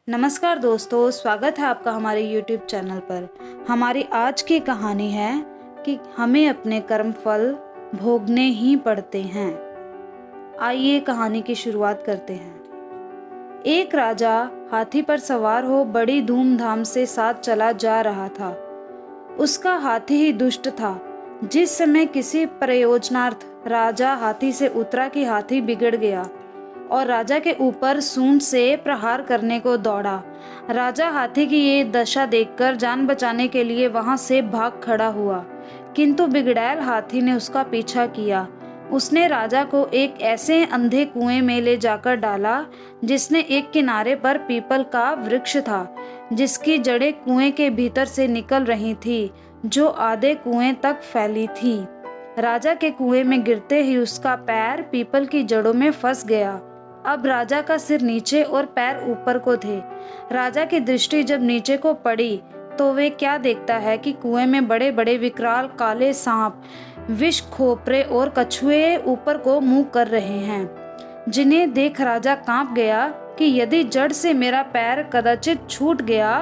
नमस्कार दोस्तों, स्वागत है आपका हमारे YouTube चैनल पर। हमारी आज की कहानी है कि हमें अपने कर्म फल भोगने ही पड़ते हैं। आइए कहानी की शुरुआत करते हैं। एक राजा हाथी पर सवार हो बड़ी धूमधाम से साथ चला जा रहा था। उसका हाथी ही दुष्ट था। जिस समय किसी प्रयोजनार्थ राजा हाथी से उतरा कि हाथी बिगड़ गया और राजा के ऊपर सूंड से प्रहार करने को दौड़ा। राजा हाथी की ये दशा देखकर जान बचाने के लिए वहां से भाग खड़ा हुआ, किंतु बिगड़ैल हाथी ने उसका पीछा किया। उसने राजा को एक ऐसे अंधे कुएं में ले जाकर डाला जिसने एक किनारे पर पीपल का वृक्ष था, जिसकी जड़ें कुएं के भीतर से निकल रही थी, जो आधे कुएं तक फैली थी। राजा के कुएं में गिरते ही उसका पैर पीपल की जड़ों में फंस गया। अब राजा का सिर नीचे और पैर ऊपर को थे। राजा की दृष्टि जब नीचे को पड़ी तो वे क्या देखता है कि कुएं में बड़े बड़े विकराल काले सांप, विष खोपरे और कछुए ऊपर को मुंह कर रहे हैं, जिन्हें देख राजा कांप गया कि यदि जड़ से मेरा पैर कदाचित छूट गया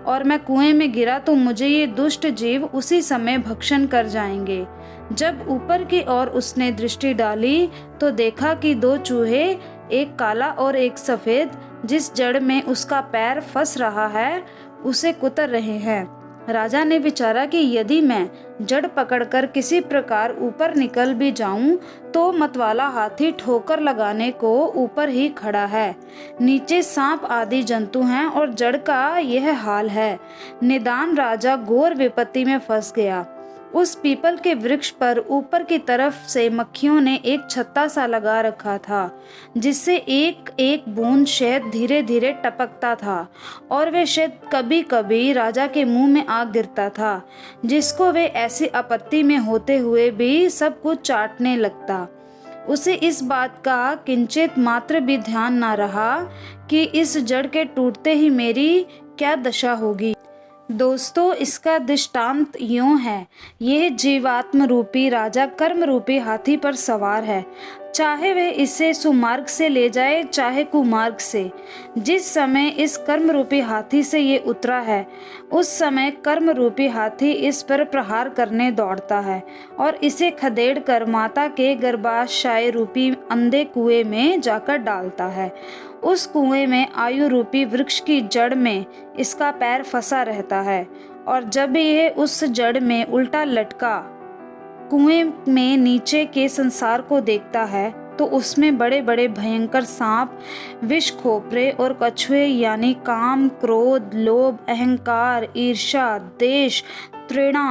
और मैं कुएं में गिरा तो मुझे ये दुष्ट जीव उसी समय भक्षण कर जाएंगे। जब ऊपर की ओर उसने दृष्टि डाली तो देखा कि दो चूहे, एक काला और एक सफेद, जिस जड़ में उसका पैर फंस रहा है उसे कुतर रहे हैं। राजा ने विचारा कि यदि मैं जड़ पकड़कर किसी प्रकार ऊपर निकल भी जाऊं तो मतवाला हाथी ठोकर लगाने को ऊपर ही खड़ा है। नीचे सांप आदि जंतु हैं और जड़ का यह हाल है। निदान राजा घोर विपत्ति में फंस गया। उस पीपल के वृक्ष पर ऊपर की तरफ से मक्खियों ने एक छत्ता सा लगा रखा था, जिससे एक एक बूंद शहद धीरे धीरे टपकता था और वे शहद कभी कभी राजा के मुंह में आ गिरता था, जिसको वे ऐसी आपत्ति में होते हुए भी सब कुछ चाटने लगता। उसे इस बात का किंचित मात्र भी ध्यान ना रहा कि इस जड़ के टूटते ही मेरी क्या दशा होगी। दोस्तों, इसका दृष्टांत यूं है। यह जीवात्म रूपी राजा कर्म रूपी हाथी पर सवार है, चाहे वह इसे सुमार्ग से ले जाए चाहे कुमार्ग से। जिस समय इस कर्म रूपी हाथी से ये उतरा है उस समय कर्म रूपी हाथी इस पर प्रहार करने दौड़ता है और इसे खदेड़ कर माता के गर्भाशय रूपी अंधे कुएं में जाकर डालता है। उस कुएं में आयु रूपी वृक्ष की जड़ में इसका पैर फंसा रहता है और जब यह उस जड़ में उल्टा लटका कुएं में नीचे के संसार को देखता है तो उसमें बड़े बड़े भयंकर सांप, विष खोपरे और कछुए यानी काम, क्रोध, लोभ, अहंकार, ईर्ष्या, देश, तृणा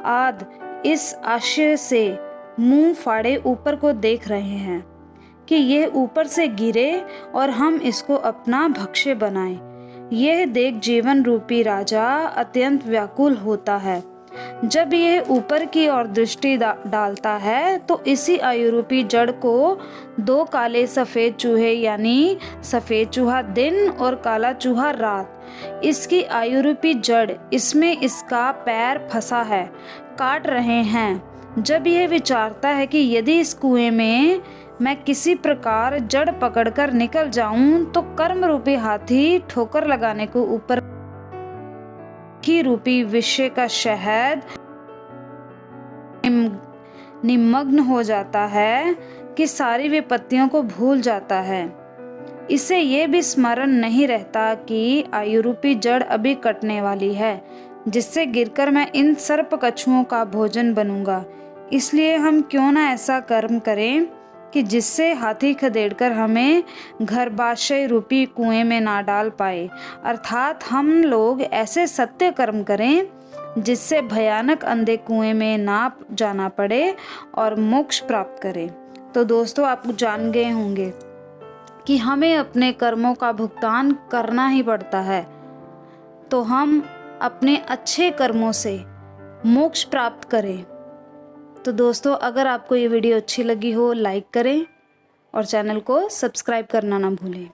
आदि इस आशय से मुंह फाड़े ऊपर को देख रहे हैं कि यह ऊपर से गिरे और हम इसको अपना भक्ष्य बनाएं। यह देख जीवन रूपी राजा अत्यंत व्याकुल होता है। जब यह ऊपर की ओर दृष्टि डालता है तो इसी आयु रूपी जड़ को दो काले सफेद चूहे यानी सफेद चूहा दिन और काला चूहा रात, इसकी आयु रूपी जड़, इसमें इसका पैर फंसा है, काट रहे हैं। जब यह विचारता है कि यदि इस कुएं में मैं किसी प्रकार जड़ पकड़कर निकल जाऊं तो कर्म रूपी हाथी ठोकर लगाने को ऊपर की रूपी विषय का शहद निमग्न हो जाता है कि सारी विपत्तियों को भूल जाता है। इसे ये भी स्मरण नहीं रहता कि आयु रूपी जड़ अभी कटने वाली है, जिससे गिरकर मैं इन सर्प कछुओं का भोजन बनूंगा। इसलिए हम क्यों ना ऐसा कर्म करें कि जिससे हाथी खदेड़कर हमें गर्भाशय रूपी कुएं में ना डाल पाए, अर्थात हम लोग ऐसे सत्य कर्म करें जिससे भयानक अंधे कुएं में ना जाना पड़े और मोक्ष प्राप्त करें। तो दोस्तों, आप जान गए होंगे कि हमें अपने कर्मों का भुगतान करना ही पड़ता है, तो हम अपने अच्छे कर्मों से मोक्ष प्राप्त करें। तो दोस्तों, अगर आपको ये वीडियो अच्छी लगी हो लाइक करें और चैनल को सब्सक्राइब करना ना भूलें।